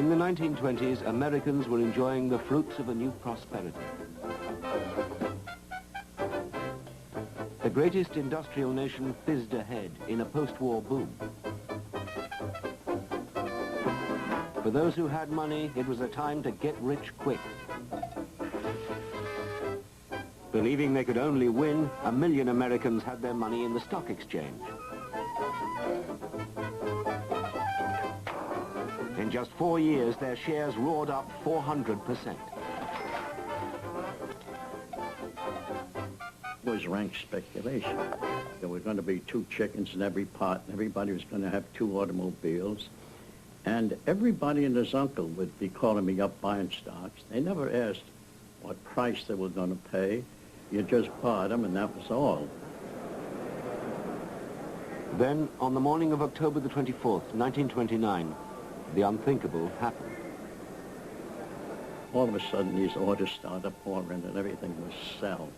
In the 1920s, Americans were enjoying the fruits of a new prosperity. The greatest industrial nation fizzed ahead in a post-war boom. For those who had money, it was a time to get rich quick. Believing they could only win, 1 million Americans had their money in the stock exchange. In just 4 years, their shares roared up 400%. It was rank speculation. There were going to be 2 chickens in every pot, and everybody was going to have 2 automobiles. And everybody and his uncle would be calling me up buying stocks. They never asked what price they were going to pay. You just bought them, and that was all. Then, on the morning of October the 24th, 1929, the unthinkable happened. All of a sudden, these orders started pouring, and everything was sell.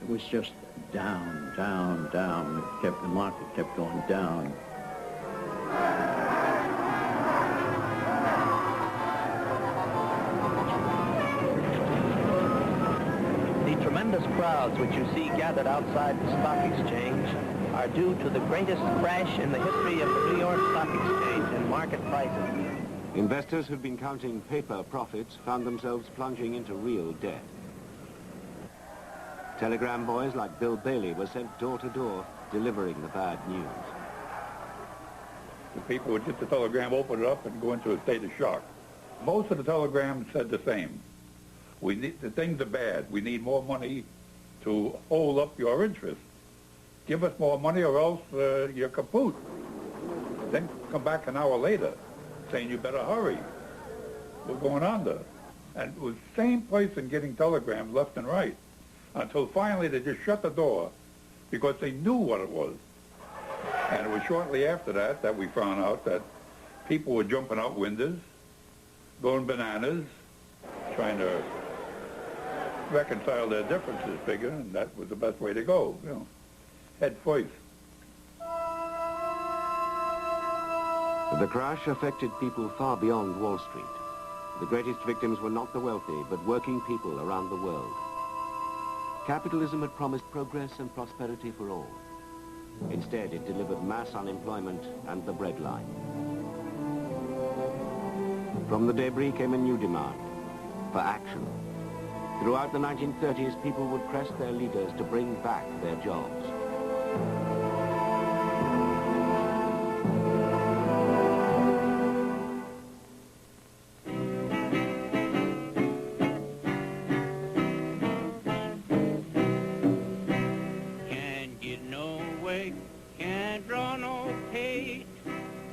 It was just down, down, down. The market kept going down. The tremendous crowds which you see gathered outside the stock exchange are due to the greatest crash in the history of the New York Stock Exchange in market prices. Investors who'd been counting paper profits found themselves plunging into real debt. Telegram boys like Bill Bailey were sent door to door, delivering the bad news. The people would get the telegram, open it up, and go into a state of shock. Most of the telegrams said the same. The things are bad. We need more money to hold up your interest. Give us more money or else you're kaput. Then come back an hour later saying you better hurry. We're going under. And it was the same person getting telegrams left and right until finally they just shut the door because they knew what it was. And it was shortly after that that we found out that people were jumping out windows, going bananas, trying to reconcile their differences, figure, and that was the best way to go, you know, head first. The crash affected people far beyond Wall Street. The greatest victims were not the wealthy, but working people around the world. Capitalism had promised progress and prosperity for all. Instead, it delivered mass unemployment and the breadline. From the debris came a new demand for action. Throughout the 1930s, people would press their leaders to bring back their jobs. Can't get no work, can't draw no pay.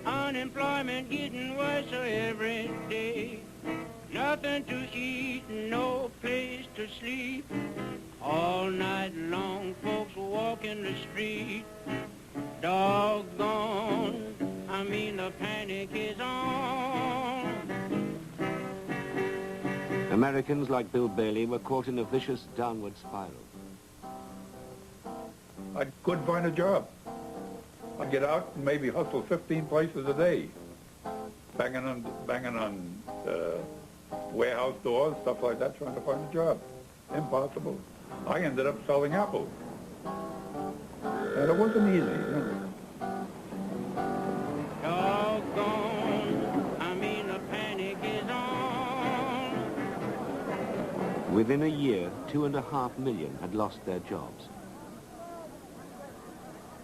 Unemployment getting worse every day. Nothing to eat, no place to sleep. All night long, folks walking the street. Doggone, I mean the panic is on. Americans like Bill Bailey were caught in a vicious downward spiral. I couldn't find a job. I'd get out and maybe hustle 15 places a day, banging on warehouse doors, stuff like that, trying to find a job. Impossible. I ended up selling apples. And it wasn't easy, you know. Doggone, I mean the panic is on. Within a year, 2.5 million had lost their jobs.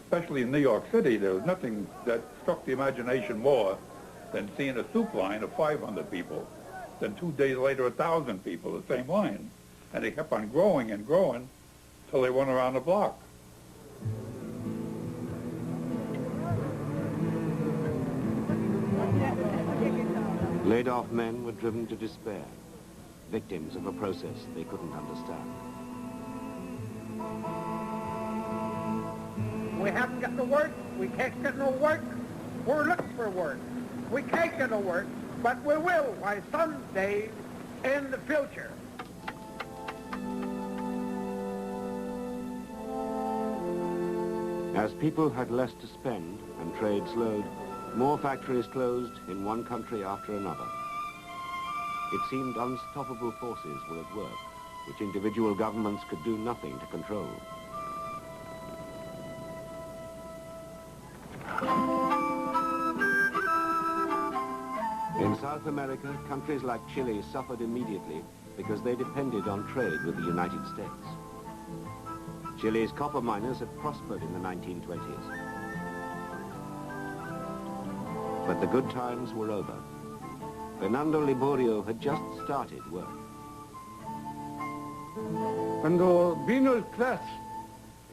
Especially in New York City, there was nothing that struck the imagination more than seeing a soup line of 500 people. Then 2 days later, 1,000 people, the same line. And they kept on growing and growing till they went around the block. Laid-off men were driven to despair, victims of a process they couldn't understand. We haven't got no work. We can't get no work. We're looking for work. We can't get no work, but we will by someday in the future. As people had less to spend and trade slowed, More factories closed in one country after another. It seemed unstoppable forces were at work, which individual governments could do nothing to control. In South America, countries like Chile suffered immediately because they depended on trade with the United States. Chile's copper miners had prospered in the 1920s. But the good times were over. Fernando Liborio had just started work. Cuando vino el crash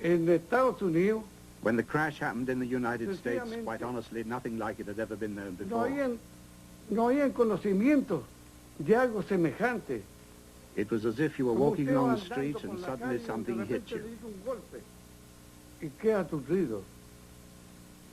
en Estados Unidos, When the crash happened in the United States, quite honestly, nothing like it had ever been known before. no habían conocimiento de algo semejante. It was as if you were walking along the street and suddenly something hit you. Y queda aturdido.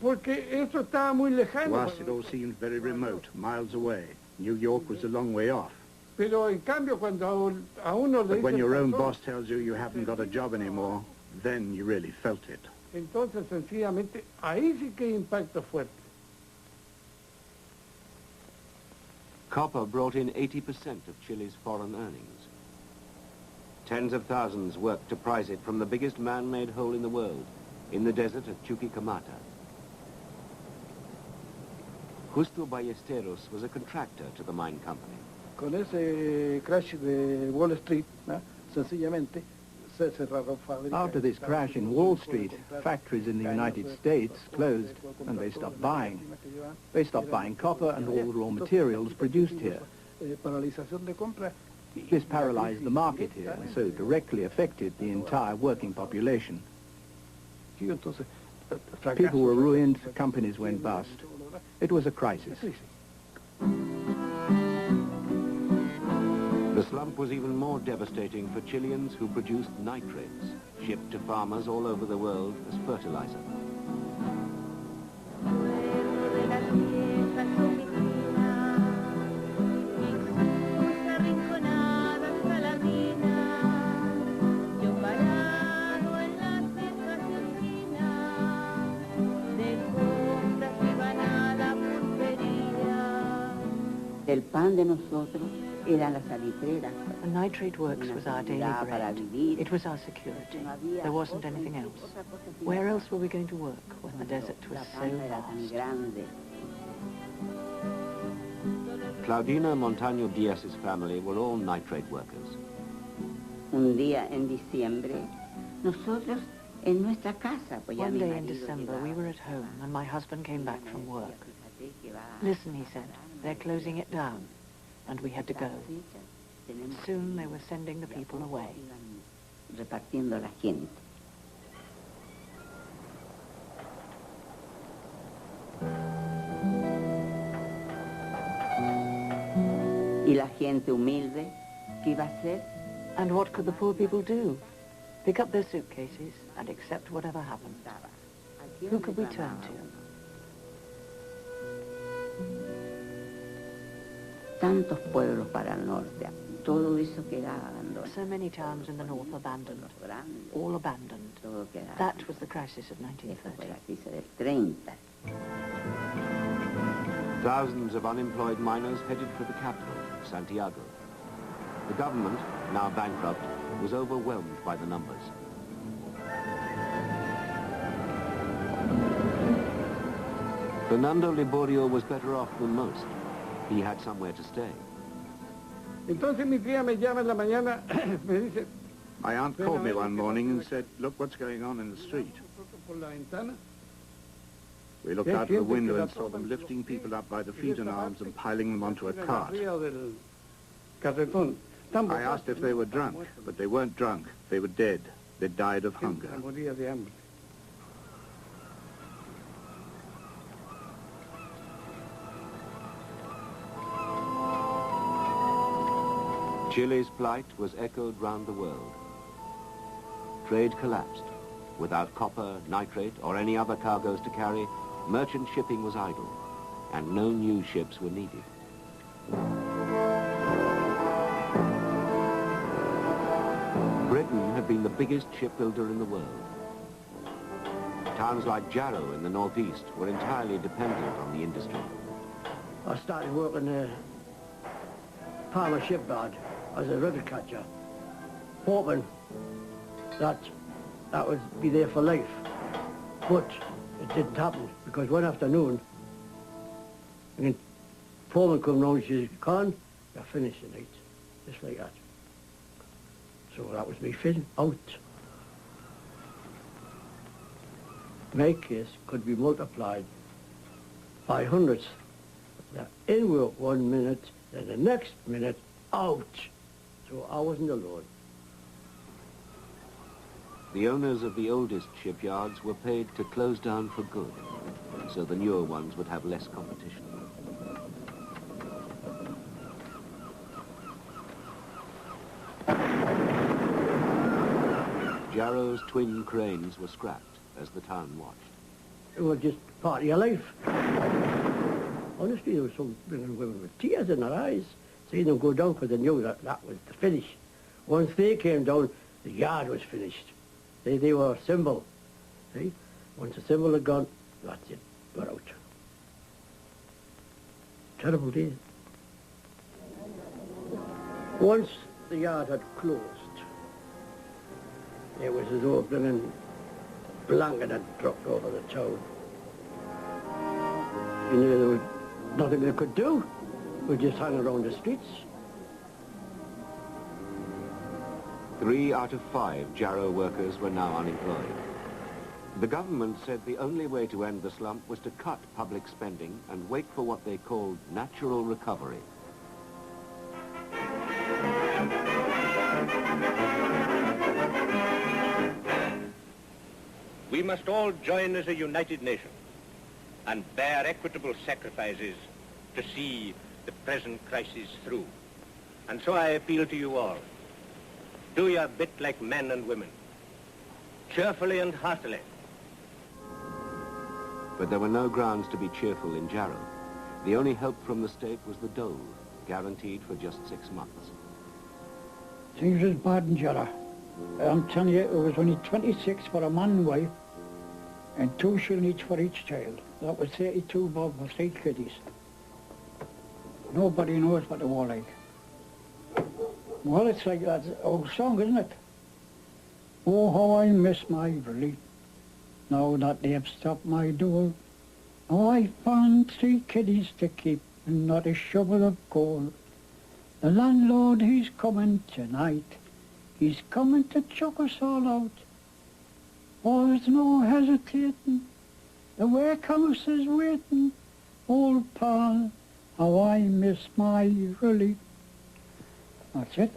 Porque eso estaba muy To lejano. us, it all seemed very remote, miles away. New York was a long way off. Pero en cambio cuando a uno le But when dicen, your own boss tells you you haven't got a job anymore, then you really felt it. entonces sencillamente ahí sí que hay impacto fuerte. Copper brought in 80% of Chile's foreign earnings. Tens of thousands worked to prize it from the biggest man-made hole in the world, in the desert at Chuquicamata. Justo Ballesteros was a contractor to the mine company. Con ese crash de Wall Street, sencillamente, se cerraron fábricas. After this crash in Wall Street, factories in the United States closed and they stopped buying. They stopped buying copper and all the raw materials produced here. Paralización de compra. This paralyzed the market here and so directly affected the entire working population. People were ruined, companies went bust. It was a crisis. The slump was even more devastating for Chileans who produced nitrates, shipped to farmers all over the world as fertilizer. El pan de nosotros era la salitrera. The nitrate works was our daily bread. It was our security. There wasn't anything else. Where else were we going to work when the desert was so vast? Claudina Montaño Diaz's family were all nitrate workers. Un día en diciembre, nosotros en nuestra casa. One day in December, we were at home and my husband came back from work. Listen, he said, they're closing it down. And we had to go. Soon they were sending the people away. Repartiendo la gente. Y la gente humilde, ¿qué iba a hacer? And what could the poor people do? Pick up their suitcases and accept whatever happened. Who could we turn to? Tantos pueblos para el norte, todo eso quedaba abandonado. So many towns in the north abandoned, all abandoned. That was the crisis of 1930. Thousands of unemployed miners headed for the capital, Santiago. The government, now bankrupt, was overwhelmed by the numbers. Fernando Liborio was better off than most. He had somewhere to stay. Entonces mi tía me llama en la mañana, me dice, My aunt called me one morning and said, look what's going on in the street. por la ventana. We looked out of the window and saw them lifting people up by the feet and arms and piling them onto a cart. I asked if they were drunk, but they weren't drunk. They were dead. They died of hunger. Chile's plight was echoed round the world. Trade collapsed. Without copper, nitrate, or any other cargoes to carry, merchant shipping was idle, and no new ships were needed. Britain had been the biggest shipbuilder in the world. Towns like Jarrow in the northeast were entirely dependent on the industry. I started working in Palmer shipyard as a river catcher, hoping that would be there for life. But it didn't happen, because one afternoon, the foreman come round and she said, "Con, you're finished tonight," just like that. So that was me out. My case could be multiplied by hundreds. Now, in work 1 minute, then the next minute, out. So I wasn't alone. The owners of the oldest shipyards were paid to close down for good, so the newer ones would have less competition. Jarrow's twin cranes were scrapped as the town watched. It was just part of your life. Honestly, there was some women with tears in their eyes, seeing them go down because they knew that was the finish. Once they came down, the yard was finished. They were a symbol. See? Once the symbol had gone, that's it, we're out. Terrible day. Once the yard had closed, it was as though a blinking blanket had dropped over the town. You know, there was nothing they could do. We just hung around the streets. 3 out of 5 Jarrow workers were now unemployed. The government said the only way to end the slump was to cut public spending and wait for what they called natural recovery. We must all join as a united nation and bear equitable sacrifices to see the present crisis through. And so I appeal to you all. Do your bit like men and women, cheerfully and heartily. But there were no grounds to be cheerful in Jarrow. The only help from the state was the dole, guaranteed for just 6 months. Things was bad in Jarrow. I'm telling you, it was only 26 for a man and wife, and 2 shilling each for each child. That was 32 bob for 3 kiddies. Nobody knows what they were like. Well, it's like that old song, isn't it? Oh, how I miss my Riley, now that they've stopped my door. Oh, I found 3 kiddies to keep and not a shovel of coal. The landlord, he's coming tonight. He's coming to chuck us all out. Oh, there's no hesitating. The warehouse is waiting. Old pal, how I miss my Riley. That's it.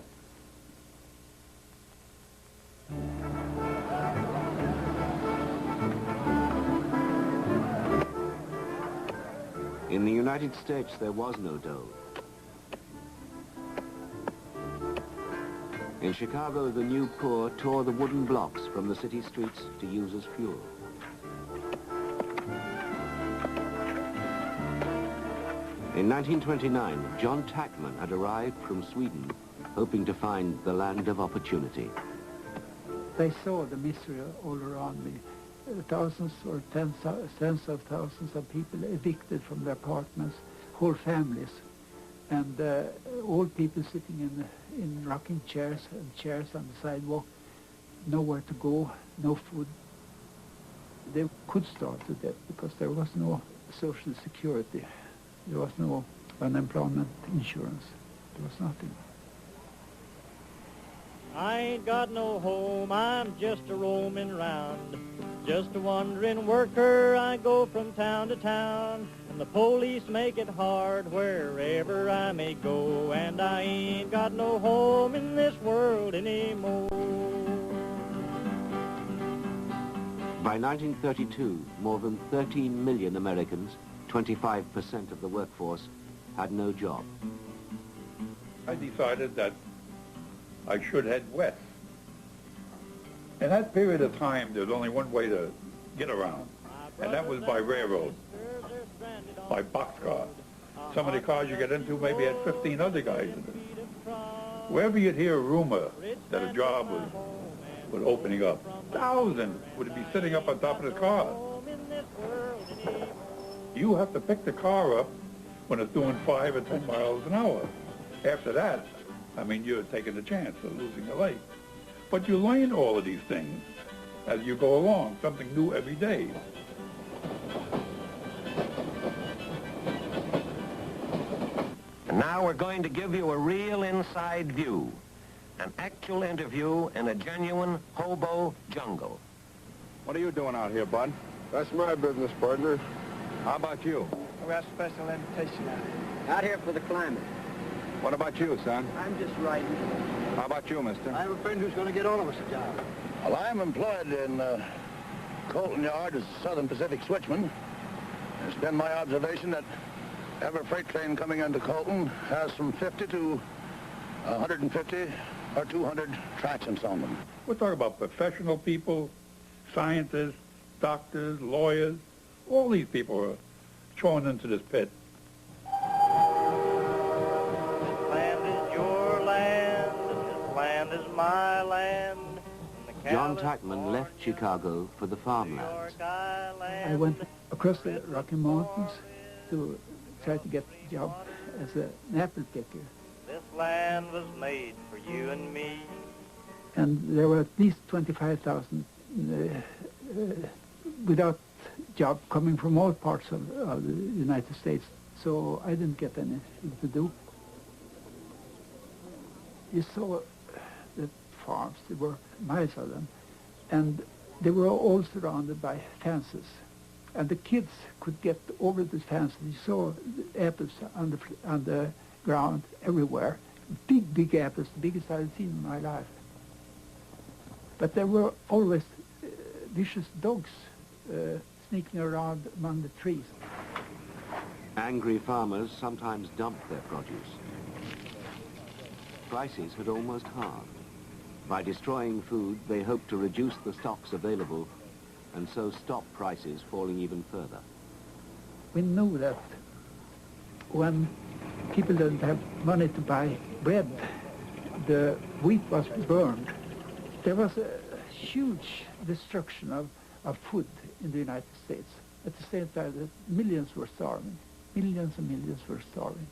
In the United States, there was no dole. In Chicago, the new poor tore the wooden blocks from the city streets to use as fuel. In 1929, John Tackman had arrived from Sweden, hoping to find the land of opportunity. I saw the misery all around me. Thousands or tens of thousands of people evicted from their apartments, whole families, and old people sitting in rocking chairs and chairs on the sidewalk, nowhere to go, no food. They could starve to death because there was no social security. There was no unemployment insurance. There was nothing. I ain't got no home, I'm just a roaming round. Just a wandering worker, I go from town to town. And the police make it hard wherever I may go. And I ain't got no home in this world anymore. By 1932, more than 13 million Americans, 25% of the workforce, had no job. I decided that I should head west. In that period of time, there was only one way to get around, and that was by railroad, by boxcar. Some of the cars you get into maybe had 15 other guys in it. Wherever you'd hear a rumor that a job was opening up, Thousands would be sitting up on top of the car. You have to pick the car up when it's doing 5 or 10 miles an hour. After that, I mean, you're taking a chance of losing your life. But you learn all of these things as you go along, something new every day. And now we're going to give you a real inside view, an actual interview in a genuine hobo jungle. What are you doing out here, Bud? That's my business, partner. How about you? We got special invitation out here. Out here for the climate. What about you, son? I'm just riding. How about you, mister? I have a friend who's going to get all of us a job. Well, I'm employed in Colton Yard as Southern Pacific switchman. It's been my observation that every freight train coming into Colton has from 50 to 150 or 200 tractions on them. We're talking about professional people, scientists, doctors, lawyers. All these people are thrown into this pit. My land. John Tackman left Chicago for the farmlands. I went across the Rocky Mountains to try to get a job as an apple picker. This land was made for you and me. And there were at least 25,000 without job coming from all parts of the United States. So I didn't get anything to do. You saw the farms, there were miles of them, and they were all surrounded by fences. And the kids could get over the fences. You saw apples on the ground everywhere. Big, big apples, the biggest I've seen in my life. But there were always vicious dogs sneaking around among the trees. Angry farmers sometimes dumped their produce. Prices had almost halved. By destroying food, they hoped to reduce the stocks available and so stop prices falling even further. We knew that when people didn't have money to buy bread, the wheat was burned. There was a huge destruction of food in the United States. At the same time, that millions were starving. Millions and millions were starving.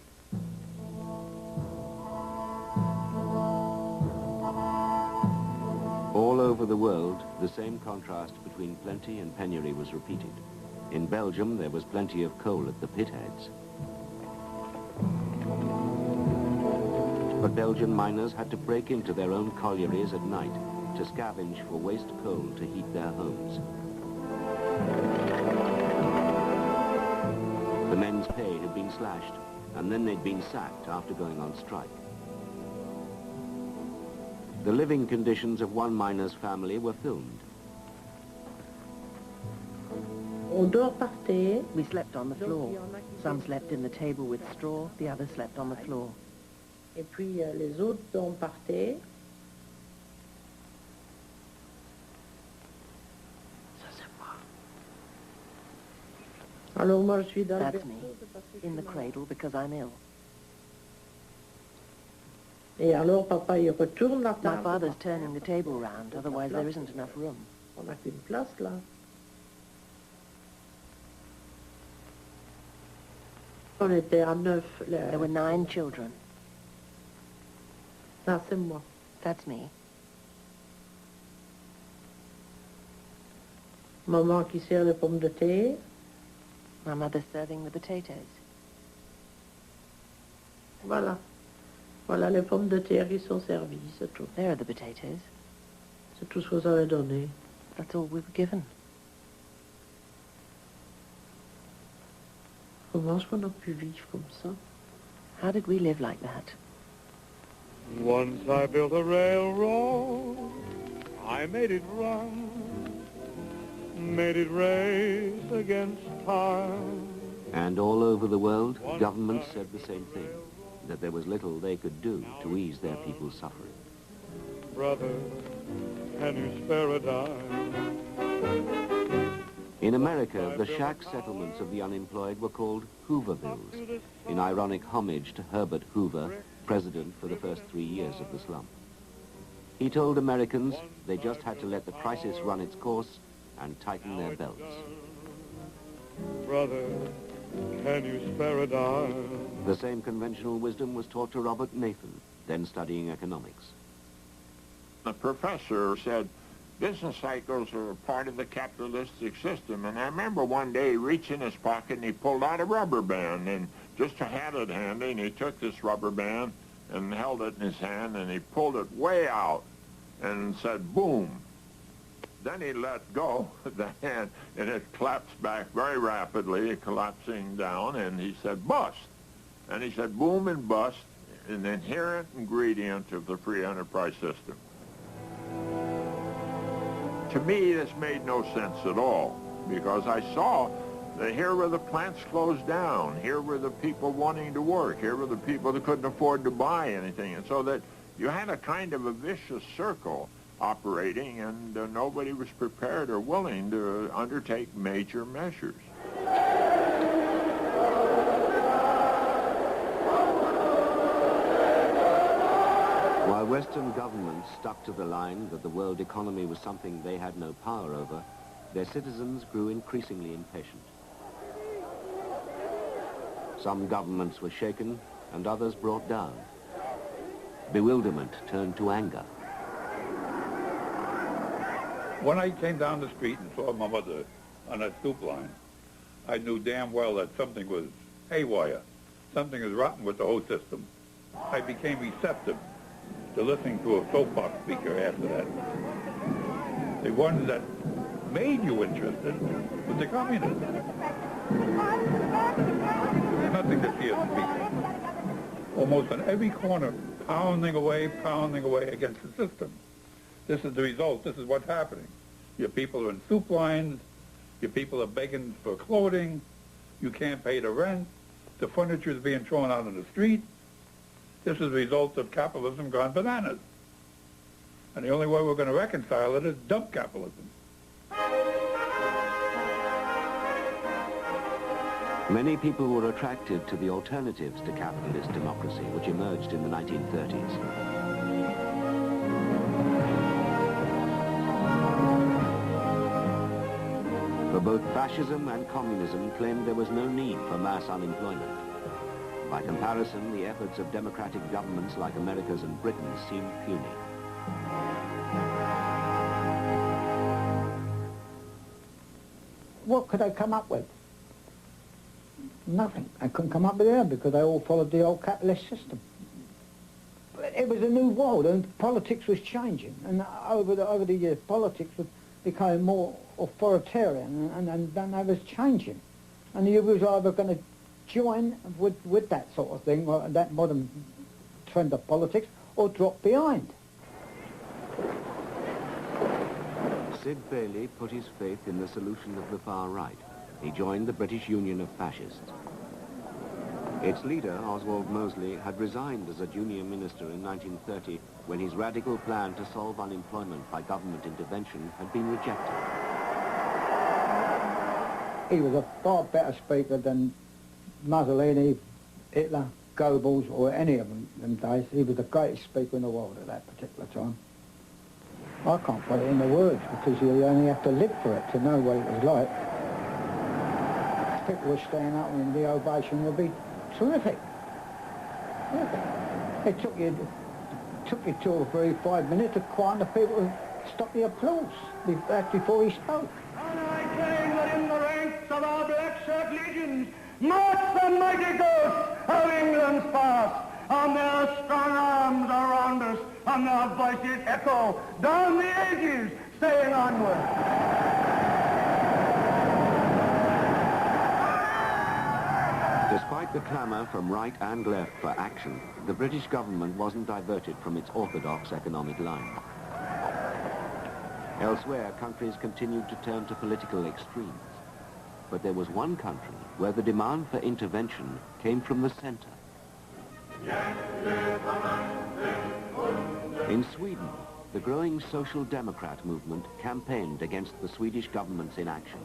All over the world, the same contrast between plenty and penury was repeated. In Belgium, there was plenty of coal at the pit heads. But Belgian miners had to break into their own collieries at night to scavenge for waste coal to heat their homes. The men's pay had been slashed, and then they'd been sacked after going on strike. The living conditions of one miner's family were filmed. We slept on the floor. Some slept in the table with straw, the others slept on the floor. Et puis les autres on partait. Alors moi je suis dans le That's me, in the cradle because I'm ill. Et alors papa il retourne la table. My father's turning the table round, otherwise there isn't enough room. On n'a qu'une place là. On était à 9. There were 9 children. Ça c'est moi. That's me. Maman qui sert les pommes de terre. My mother's serving the potatoes. Voilà. Voilà les pommes de terre qui sont servies, c'est tout. There are the potatoes. C'est tout ce que vous avez donné. That's all we were given. Comment est-ce qu'on a pu vivre comme ça? How did we live like that? Once I built a railroad, I made it run, made it race against time. And all over the world, governments said the same thing, that there was little they could do to ease their people's suffering. Brother, can you spare a dime? In America, the shack settlements of the unemployed were called Hoovervilles, in ironic homage to Herbert Hoover, president for the first 3 years of the slump. He told Americans they just had to let the crisis run its course and tighten their belts. Brother, can you spare a dime? The same conventional wisdom was taught to Robert Nathan, then studying economics. The professor said, business cycles are part of the capitalistic system. And I remember one day he reached in his pocket and he pulled out a rubber band and just had it handy, and he took this rubber band and held it in his hand and he pulled it way out and said, boom. Then he let go of the hand and it collapsed back very rapidly, collapsing down, and he said, bust. And he said, boom and bust, an inherent ingredient of the free enterprise system. To me, this made no sense at all, because I saw that here were the plants closed down, here were the people wanting to work, here were the people that couldn't afford to buy anything, and so that you had a kind of a vicious circle operating, and nobody was prepared or willing to undertake major measures. While Western governments stuck to the line that the world economy was something they had no power over, their citizens grew increasingly impatient. Some governments were shaken and others brought down. Bewilderment turned to anger. When I came down the street and saw my mother on that soup line, I knew damn well that something was haywire. Something was rotten with the whole system. I became receptive to listening to a soapbox speaker after that. The ones that made you interested was the communists. There's nothing to fear the people. Almost on every corner, pounding away against the system. This is the result. This is what's happening. Your people are in soup lines. Your people are begging for clothing. You can't pay the rent. The furniture is being thrown out on the street. This is the result of capitalism gone bananas. And the only way we're going to reconcile it is dump capitalism. Many people were attracted to the alternatives to capitalist democracy, which emerged in the 1930s. For both fascism and communism claimed there was no need for mass unemployment. By comparison, the efforts of democratic governments like America's and Britain's seemed puny. What could I come up with? Nothing. I couldn't come up with it because they all followed the old capitalist system. But it was a new world, and politics was changing, and over the years, politics became more authoritarian, and then they was changing, and you was either going to join with that sort of thing, or that modern trend of politics, or drop behind. Sid Bailey put his faith in the solution of the far right. He joined the British Union of Fascists. Its leader, Oswald Mosley, had resigned as a junior minister in 1930 when his radical plan to solve unemployment by government intervention had been rejected. He was a far better speaker than Mussolini, Hitler, Goebbels, or any of them days. He was the greatest speaker in the world at that particular time. I can't put it in the words because you only have to live for it to know what it was like. People were standing up and the ovation would be terrific. It took you 2 or 3, 5 minutes to quiet the people to stop the applause before he spoke. And I claim that in the ranks of our black shirt legions march the mighty ghosts of England's past, and their strong arms around us, and their voices echo down the ages, saying onward. Despite the clamour from right and left for action, the British government wasn't diverted from its orthodox economic line. Elsewhere, countries continued to turn to political extremes. But there was one country where the demand for intervention came from the centre. In Sweden, the growing Social Democrat movement campaigned against the Swedish government's inaction.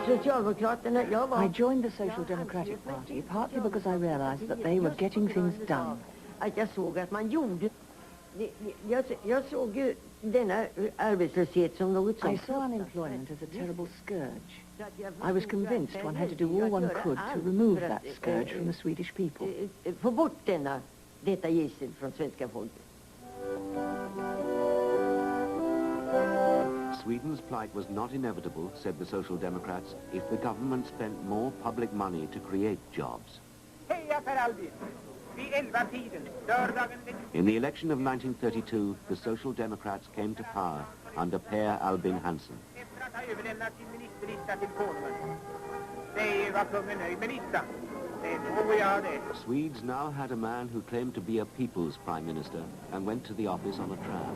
I joined the Social Democratic Party partly because I realized that they were getting things done. I saw unemployment as a terrible scourge. I was convinced one had to do all one could to remove that scourge from the Swedish people. Sweden's plight was not inevitable, said the Social Democrats, if the government spent more public money to create jobs. In the election of 1932, the Social Democrats came to power under Per Albin Hansson. Swedes now had a man who claimed to be a people's prime minister and went to the office on a tram.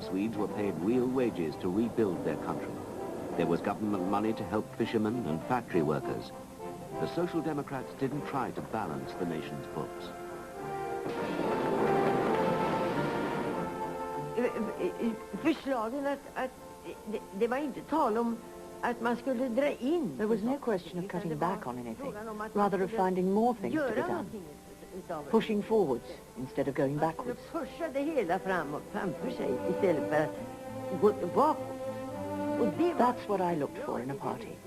Swedes were paid real wages to rebuild their country. There was government money to help fishermen and factory workers. The Social Democrats didn't try to balance the nation's books. There was no question of cutting back on anything, rather of finding more things to be done. Pushing forwards instead of going backwards. That's what I looked for in a party.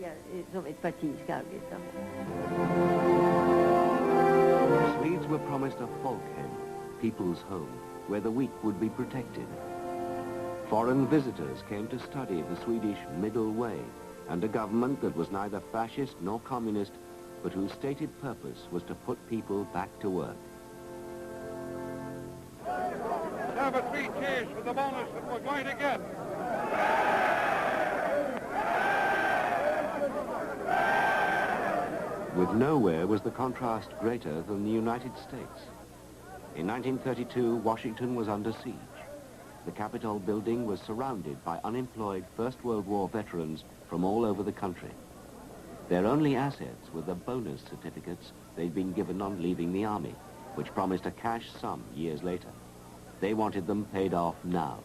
Swedes were promised a folkhem, people's home, where the weak would be protected. Foreign visitors came to study the Swedish middle way and a government that was neither fascist nor communist, but whose stated purpose was to put people back to work. Number 3 cheers for the bonus that we're going to get. With nowhere was the contrast greater than the United States. In 1932, Washington was under siege. The Capitol building was surrounded by unemployed First World War veterans from all over the country. Their only assets were the bonus certificates they'd been given on leaving the army, which promised a cash sum years later. They wanted them paid off now.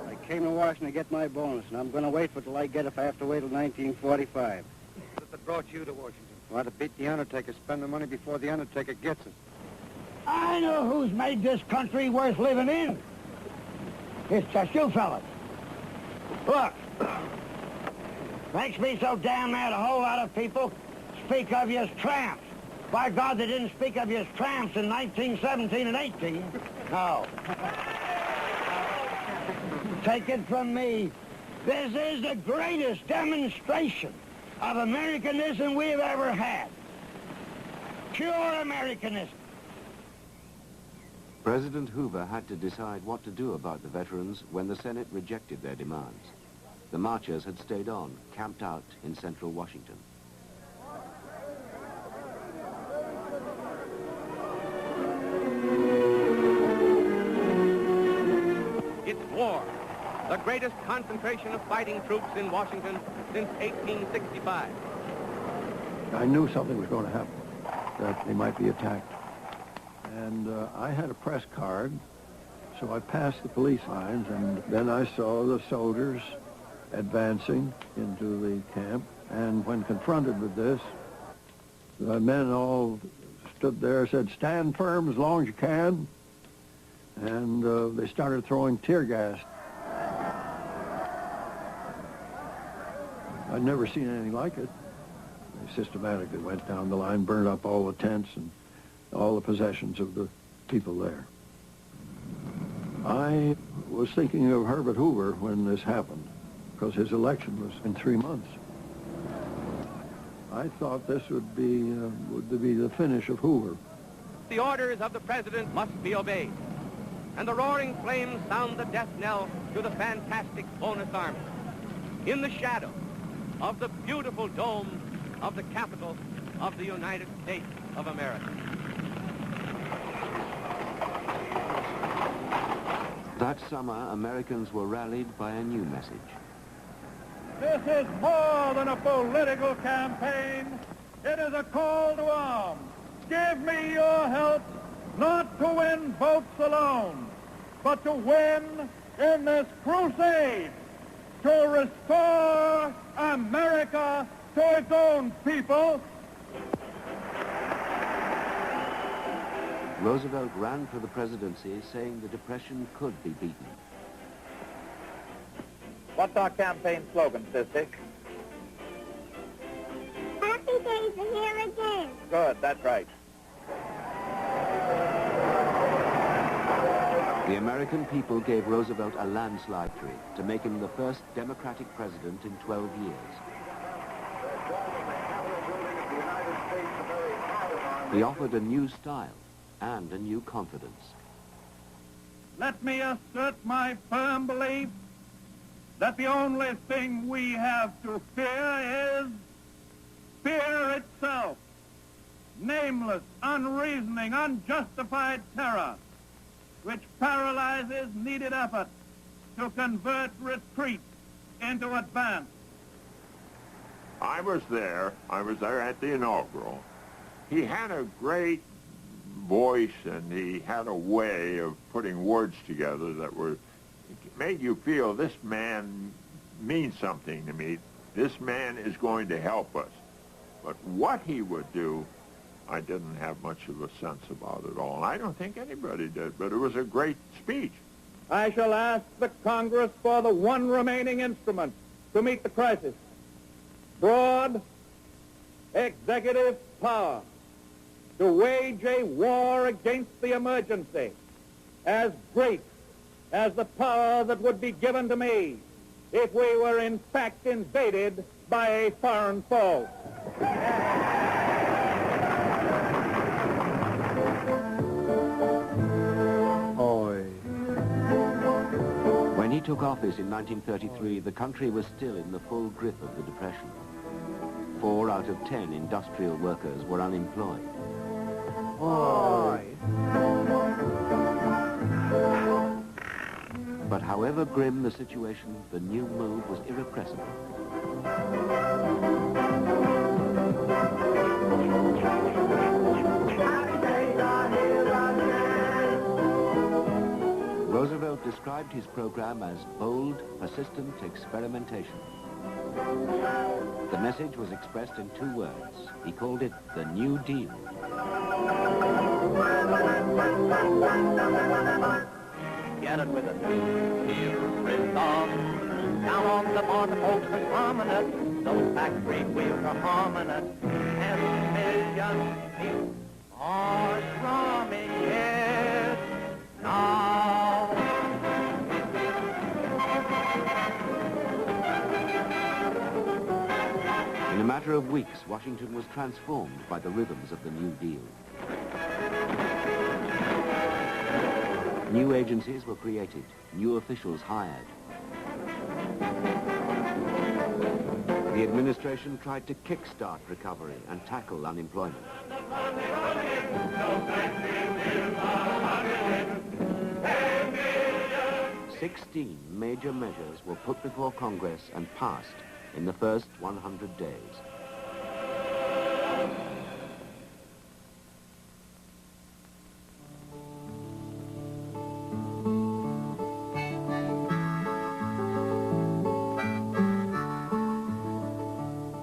I came to Washington to get my bonus, and I'm going to wait for it till I get it if I have to wait till 1945. What brought you to Washington? Well, to beat the Undertaker, spend the money before the Undertaker gets it. I know who's made this country worth living in. It's just you fellas. Look, makes me so damn mad a whole lot of people speak of you as tramps. By God, they didn't speak of you as tramps in 1917 and 18. No. Take it from me. This is the greatest demonstration of Americanism we've ever had. Pure Americanism. President Hoover had to decide what to do about the veterans when the Senate rejected their demands. The marchers had stayed on, camped out in central Washington. It's war, the greatest concentration of fighting troops in Washington since 1865. I knew something was going to happen, that they might be attacked. And I had a press card, so I passed the police lines, and then I saw the soldiers advancing into the camp. And when confronted with this, the men all stood there and said, "Stand firm as long as you can." And they started throwing tear gas. I'd never seen anything like it. They systematically went down the line, burned up all the tents and all the possessions of the people there. I was thinking of Herbert Hoover when this happened, because his election was in 3 months. I thought this would be the finish of Hoover. The orders of the president must be obeyed, and the roaring flames sound the death knell to the fantastic bonus army in the shadow of the beautiful dome of the Capitol of the United States of America. That summer, Americans were rallied by a new message. This is more than a political campaign. It is a call to arms. Give me your help, not to win votes alone, but to win in this crusade to restore America to its own people. Roosevelt ran for the presidency saying the Depression could be beaten. What's our campaign slogan, Sis Dick? Happy days are here again. Good, that's right. The American people gave Roosevelt a landslide victory to make him the first Democratic president in 12 years. He offered a new style and a new confidence. Let me assert my firm belief that the only thing we have to fear is fear itself. Nameless, unreasoning, unjustified terror, which paralyzes needed effort to convert retreat into advance. I was there at the inaugural. He had a great voice and he had a way of putting words together that made you feel this man means something to me. This man is going to help us. But what he would do, I didn't have much of a sense about it all. I don't think anybody did, but it was a great speech. I shall ask the Congress for the one remaining instrument to meet the crisis. Broad executive power to wage a war against the emergency as great as the power that would be given to me if we were in fact invaded by a foreign foe. When he took office in 1933, the country was still in the full grip of the Depression. 4 out of 10 industrial workers were unemployed. But however grim the situation, the new move was irrepressible. Roosevelt described his program as bold, persistent experimentation. The message was expressed in 2 words. He called it the New Deal. Get it with us. Here is on. Down on the border, folks are prominent. Those factory wheels are harming us. 10 million people are strumming it now. In a matter of weeks, Washington was transformed by the rhythms of the New Deal. New agencies were created, new officials hired. The administration tried to kickstart recovery and tackle unemployment. 16 major measures were put before Congress and passed in the first 100 days.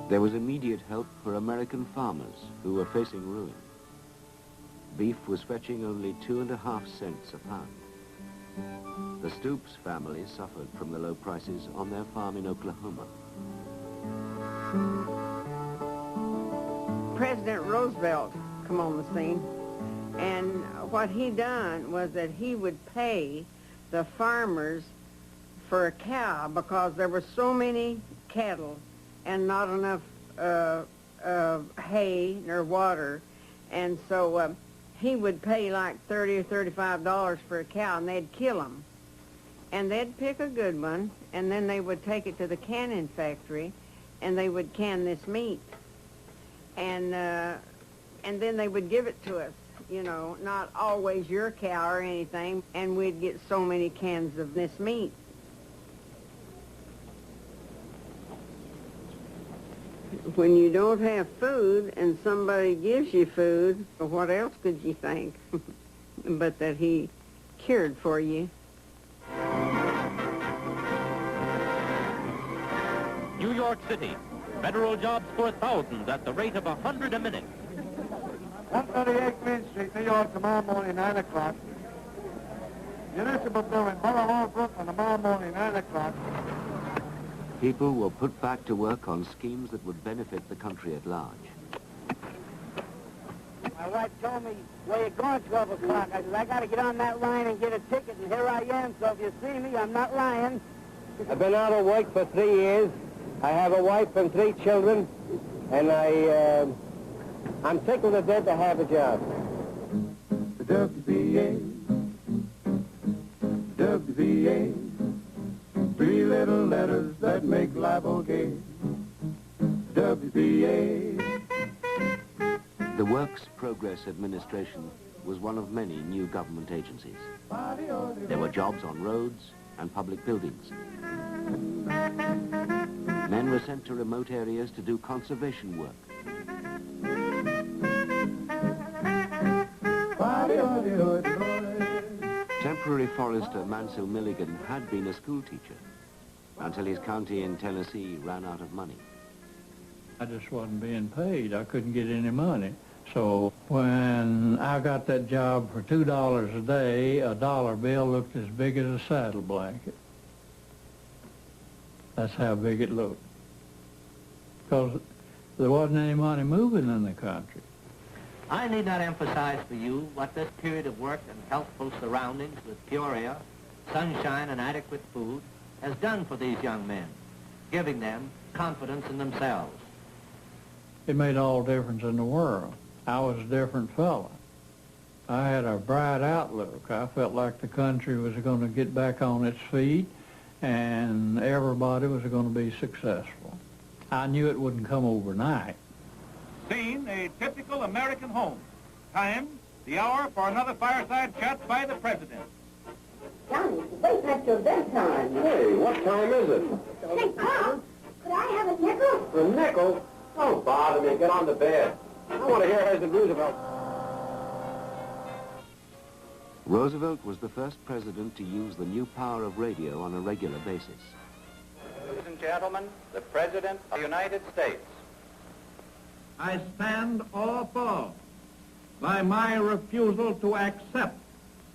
There was immediate help for American farmers who were facing ruin. Beef was fetching only 2.5 cents a pound. The Stoops family suffered from the low prices on their farm in Oklahoma. President Roosevelt come on the scene, and what he done was that he would pay the farmers for a cow because there were so many cattle and not enough hay or water, and so he would pay like $30 or $35 for a cow, and they'd kill them. And they'd pick a good one, and then they would take it to the canning factory, and they would can this meat. And then they would give it to us, you know, not always your cow or anything, and we'd get so many cans of this meat. When you don't have food and somebody gives you food, what else could you think but that he cared for you? New York City. Federal jobs for thousands at the rate of 100 a minute. 138 Green Street, New York, tomorrow morning, 9 o'clock. Municipal Building, Borough Hall, Brooklyn, tomorrow morning, 9 o'clock. People were put back to work on schemes that would benefit the country at large. My wife told me, where you going, 12 o'clock? I said, I got to get on that line and get a ticket, and here I am. So if you see me, I'm not lying. I've been out of work for 3 years. I have a wife and 3 children, and I'm tickled to death to have a job. The WVA, WVA, 3 little letters that make life okay. WVA. The Works Progress Administration was one of many new government agencies. There were jobs on roads and public buildings. Men were sent to remote areas to do conservation work. Temporary forester Mansell Milligan had been a school teacher until his county in Tennessee ran out of money. I just wasn't being paid. I couldn't get any money. So when I got that job for $2 a day, a dollar bill looked as big as a saddle blanket. That's how big it looked. Because there wasn't any money moving in the country. I need not emphasize for you what this period of work and healthful surroundings with pure air, sunshine, and adequate food has done for these young men, giving them confidence in themselves. It made all the difference in the world. I was a different fella. I had a bright outlook. I felt like the country was going to get back on its feet and everybody was going to be successful. I knew it wouldn't come overnight. Scene, a typical American home. Time, the hour for another fireside chat by the President. Johnny, wait not till bedtime. Hey, what time is it? Say, Pop, could I have a nickel? A nickel? Don't bother me. Get on the bed. I want to hear President Roosevelt. Roosevelt was the first president to use the new power of radio on a regular basis. Ladies and gentlemen, the President of the United States. I stand or fall by my refusal to accept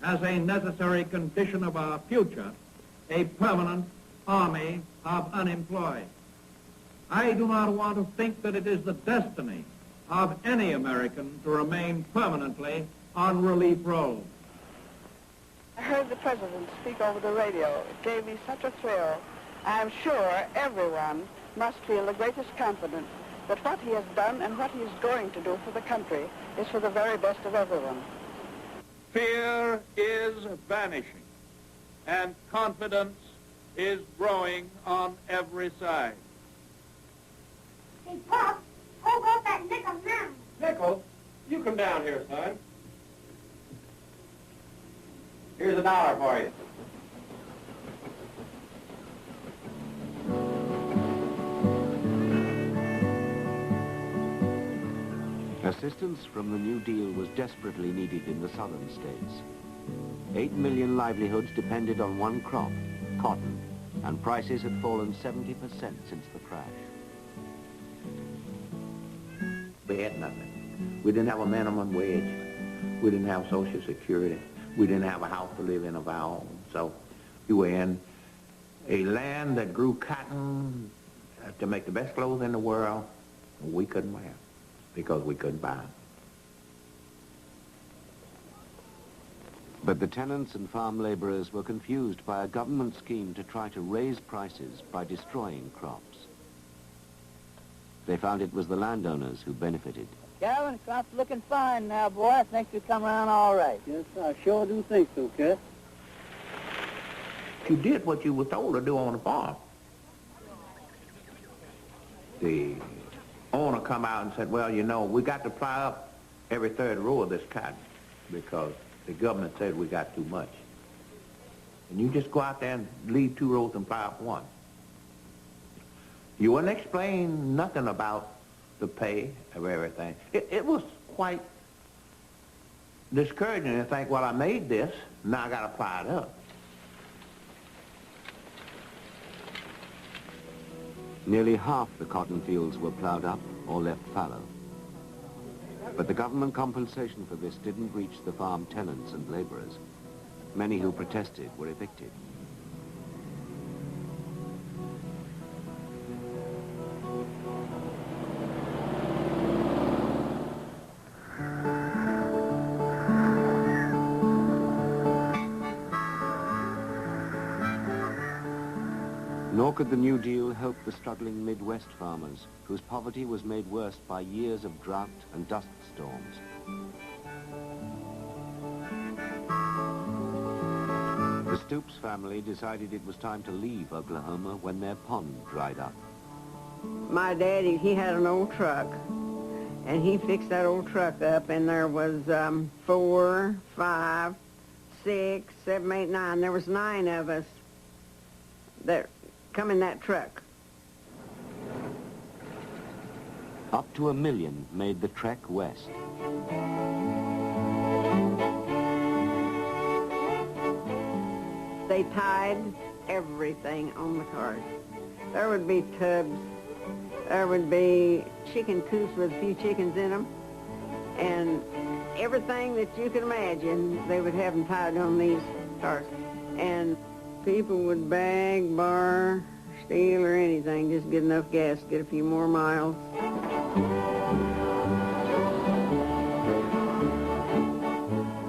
as a necessary condition of our future a permanent army of unemployed. I do not want to think that it is the destiny of any American to remain permanently on relief roll. I heard the President speak over the radio. It gave me such a thrill. I am sure everyone must feel the greatest confidence that what he has done and what he is going to do for the country is for the very best of everyone. Fear is vanishing, and confidence is growing on every side. Hey, Pop, hold up that nickel now. Nickel, you come down here, son. Here's $1 for you. Assistance from the New Deal was desperately needed in the southern states. 8 million livelihoods depended on one crop, cotton, and prices had fallen 70% since the crash. We had nothing. We didn't have a minimum wage. We didn't have Social Security. We didn't have a house to live in of our own. So we were in a land that grew cotton to make the best clothes in the world. We couldn't wear because we couldn't buy them. But the tenants and farm laborers were confused by a government scheme to try to raise prices by destroying crops. They found it was the landowners who benefited. Gavin, crop's looking fine now, boy. I think you come around all right. Yes, I sure do think so, kid. You did what you were told to do on the farm. The owner come out and said, well, you know, we got to ply up every third row of this cotton because the government said we got too much. And you just go out there and leave 2 rows and ply up 1. You wouldn't explain nothing about the pay of everything. It was quite discouraging to think, well, I made this, now I got to ply it up. Nearly half the cotton fields were ploughed up or left fallow. But the government compensation for this didn't reach the farm tenants and laborers. Many who protested were evicted. Nor could the New Deal help the struggling Midwest farmers, whose poverty was made worse by years of drought and dust storms. The Stoops family decided it was time to leave Oklahoma when their pond dried up. My daddy, he had an old truck, and he fixed that old truck up, and there was 4, 5, 6, 7, 8, 9. There was 9 of us that come in that truck. Up to 1 million made the trek west. They tied everything on the cars. There would be tubs, there would be chicken coops with a few chickens in them, and everything that you can imagine, they would have them tied on these cars. And people would beg, borrow, steal, or anything, just get enough gas to get a few more miles.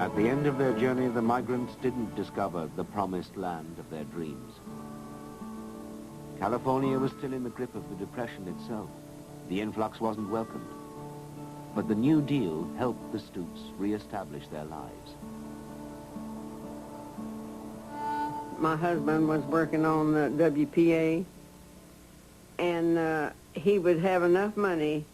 At the end of their journey, the migrants didn't discover the promised land of their dreams. California was still in the grip of the Depression itself. The influx wasn't welcomed. But the New Deal helped the Stoops re-establish their lives. My husband was working on the WPA, and he would have enough money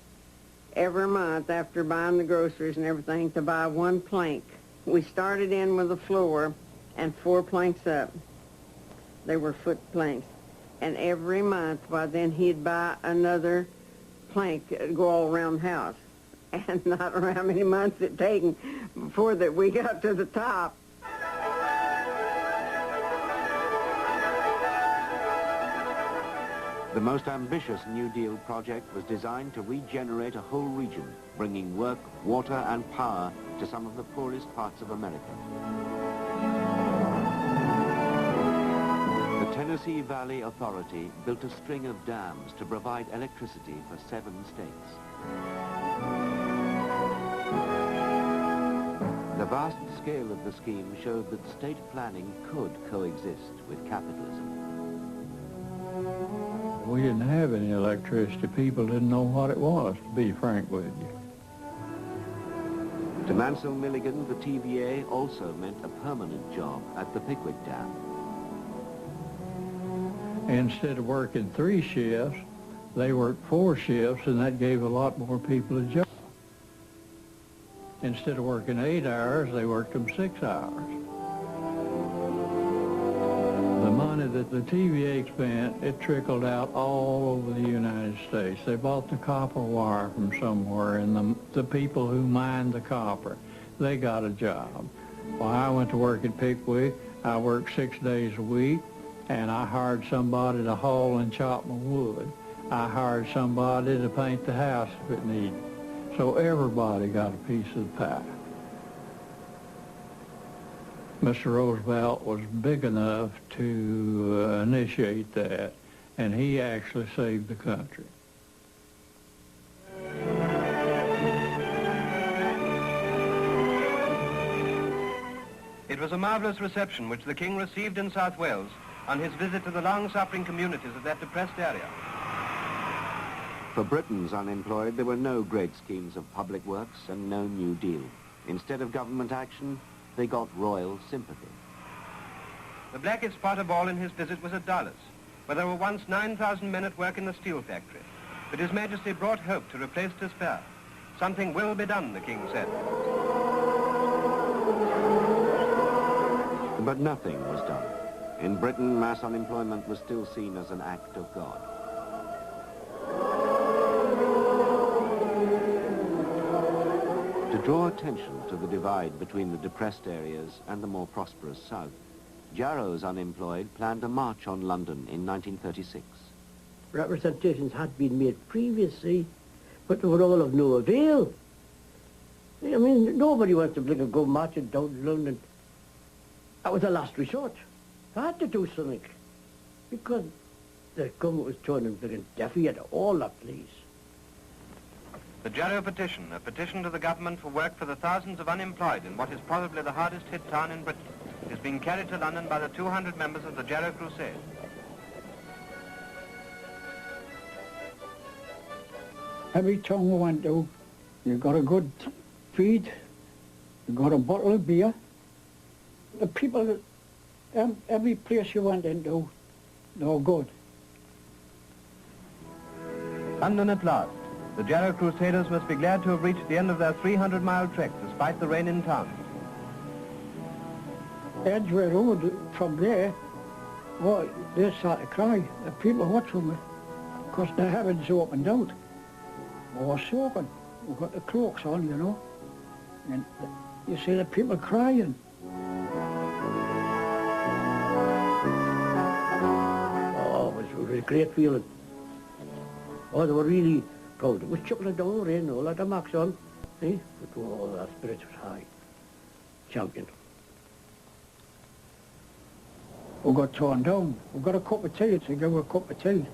every month after buying the groceries and everything to buy 1 plank. We started in with a floor and 4 planks up. They were foot planks. And every month, well, then he'd buy another plank to go all around the house. And not know how many months it taken before that we got to the top. The most ambitious New Deal project was designed to regenerate a whole region, bringing work, water, and power to some of the poorest parts of America. The Tennessee Valley Authority built a string of dams to provide electricity for 7 states. The vast scale of the scheme showed that state planning could coexist with capitalism. We didn't have any electricity. People didn't know what it was, to be frank with you. To Mansell Milligan, the TVA also meant a permanent job at the Pickwick Dam. Instead of working 3 shifts, they worked 4 shifts, and that gave a lot more people a job. Instead of working 8 hours, they worked them 6 hours. The money that the TVA spent, it trickled out all over the United States. They bought the copper wire from somewhere, and the people who mined the copper, they got a job. Well, I went to work at Pickwick. I worked 6 days a week, and I hired somebody to haul and chop my wood. I hired somebody to paint the house if it needed. So everybody got a piece of the pie. Mr. Roosevelt was big enough to initiate that, and he actually saved the country. It was a marvelous reception which the King received in South Wales on his visit to the long-suffering communities of that depressed area. For Britons unemployed, there were no great schemes of public works and no New Deal. Instead of government action, they got royal sympathy. The blackest spot of all in his visit was at Dallas, where there were once 9,000 men at work in the steel factory. But His Majesty brought hope to replace despair. Something will be done, the King said. But nothing was done. In Britain, mass unemployment was still seen as an act of God. To draw attention to the divide between the depressed areas and the more prosperous South, Jarrow's unemployed planned a march on London in 1936. representations had been made previously, but they were all of no avail. I mean, nobody wants to go marching down to London. That was the last resort. I had to do something, because the government was turning deaf ear to all that please. The Jarrow Petition, a petition to the government for work for the thousands of unemployed in what is probably the hardest hit town in Britain, is being carried to London by the 200 members of the Jarrow Crusade. Every town we went to, you got a good feed, you got a bottle of beer. The people, every place you went into, they were good. London at last. The Jarrow Crusaders must be glad to have reached the end of their 300-mile trek, despite the rain in town. Edgware Road, from there, well, they started to cry. The people watching me, because the heavens opened out. I was soaking. We got the cloaks on, you know. And you see the people crying. Oh, it was a great feeling. Oh, they were really proud. It was chuckling down the rain, all had the marks on. See? But oh, their spirits was high. Champion. We got torn down. We got a cup of tea, so give a cup of tea.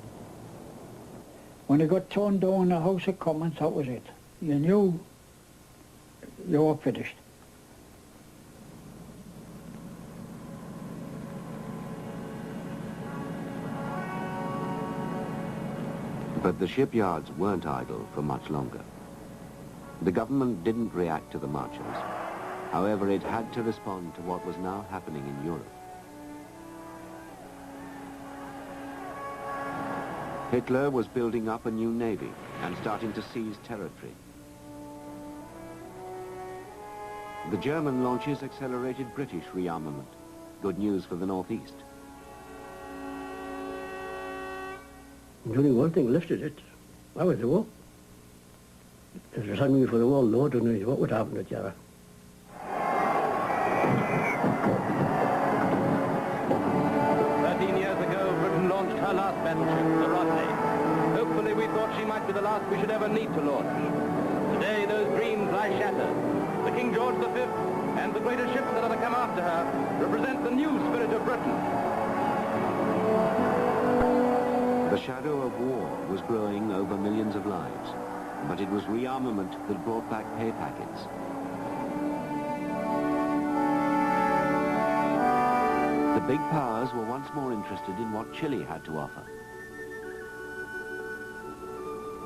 When they got torn down in the House of Commons, that was it. You knew you were finished. But the shipyards weren't idle for much longer. The government didn't react to the marchers. However, it had to respond to what was now happening in Europe. Hitler was building up a new navy and starting to seize territory. The German launches accelerated British rearmament. Good news for the northeast. There's only one thing lifted it. That was the war. If it was hungry for the war, Lord knows what would happen to Jarrow. Launched her last battleship, the Rodney. Hopefully we thought she might be the last we should ever need to launch. Today those dreams lie shattered. The King George V and the greater ships that are to come after her represent the new spirit of Britain. The shadow of war was growing over millions of lives, but it was rearmament that brought back pay packets. The big powers were once more interested in what Chile had to offer.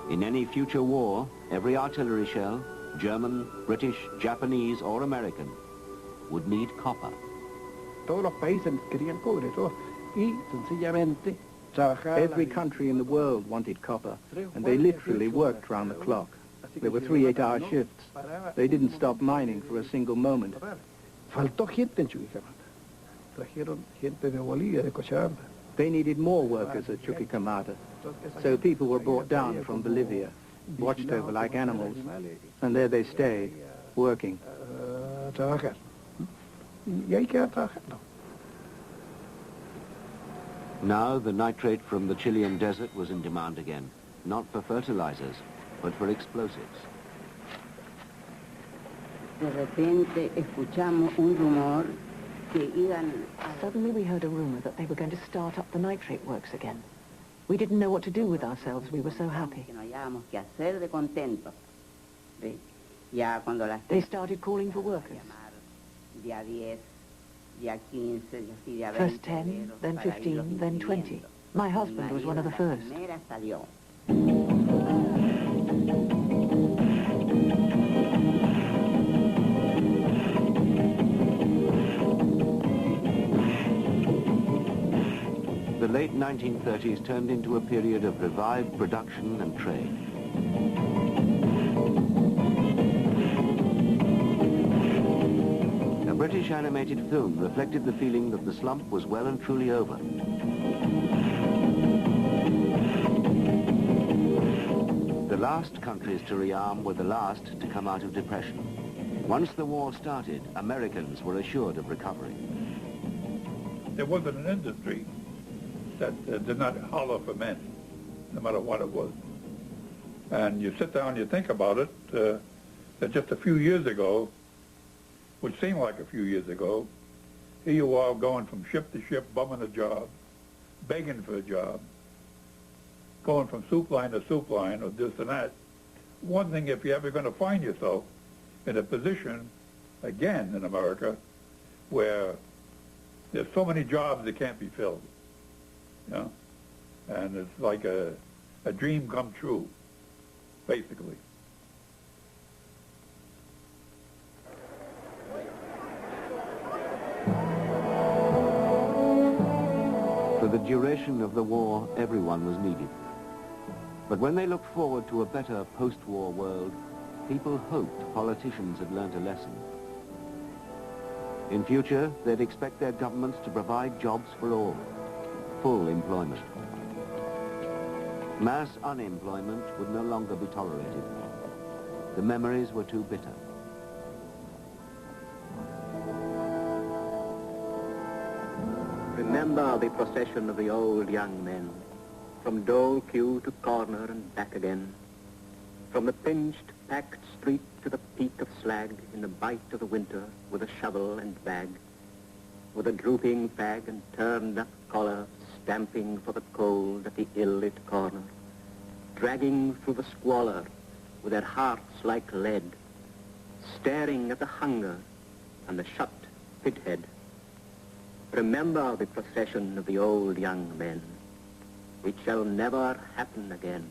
In any future war, every artillery shell, German, British, Japanese or American, would need copper. Todos los países querían cobre, y sencillamente every country in the world wanted copper, and they literally worked round the clock. There were 3 8-hour shifts. They didn't stop mining for a single moment. Faltó gente en Chuquicamata. Trajeron gente de Bolivia, de Cochabamba. They needed more workers at Chuquicamata, so people were brought down from Bolivia, watched over like animals, and there they stayed, working. Trabajar. Y hay que trabajando. Now the nitrate from the Chilean desert was in demand again, not for fertilizers, but for explosives. De repente escuchamos un rumor que iban a... Suddenly we heard a rumor that they were going to start up the nitrate works again. We didn't know what to do with ourselves. We were so happy. They started calling for workers. First 10, then 15, then 20. My husband was one of the first. The late 1930s turned into a period of revived production and trade. A British animated film reflected the feeling that the slump was well and truly over. The last countries to rearm were the last to come out of depression. Once the war started, Americans were assured of recovery. There wasn't an industry that did not holler for men. no matter what it was. And you sit down and you think about it, that just a few years ago, which seemed like a few years ago, here you are going from ship to ship, bumming a job, begging for a job, going from soup line to soup line or this and that. One thing, if you're ever going to find yourself in a position, again in America, where there's so many jobs that can't be filled, you know? And it's like a dream come true, basically. For the duration of the war, everyone was needed. But when they looked forward to a better post-war world, people hoped politicians had learnt a lesson. In future, they'd expect their governments to provide jobs for all, full employment. Mass unemployment would no longer be tolerated. The memories were too bitter. Remember the procession of the old young men, from dole queue to corner and back again, from the pinched, packed street to the peak of slag in the bite of the winter with a shovel and bag, with a drooping fag and turned-up collar, stamping for the cold at the ill-lit corner, dragging through the squalor with their hearts like lead, staring at the hunger and the shut pithead. Remember the procession of the old young men. It shall never happen again.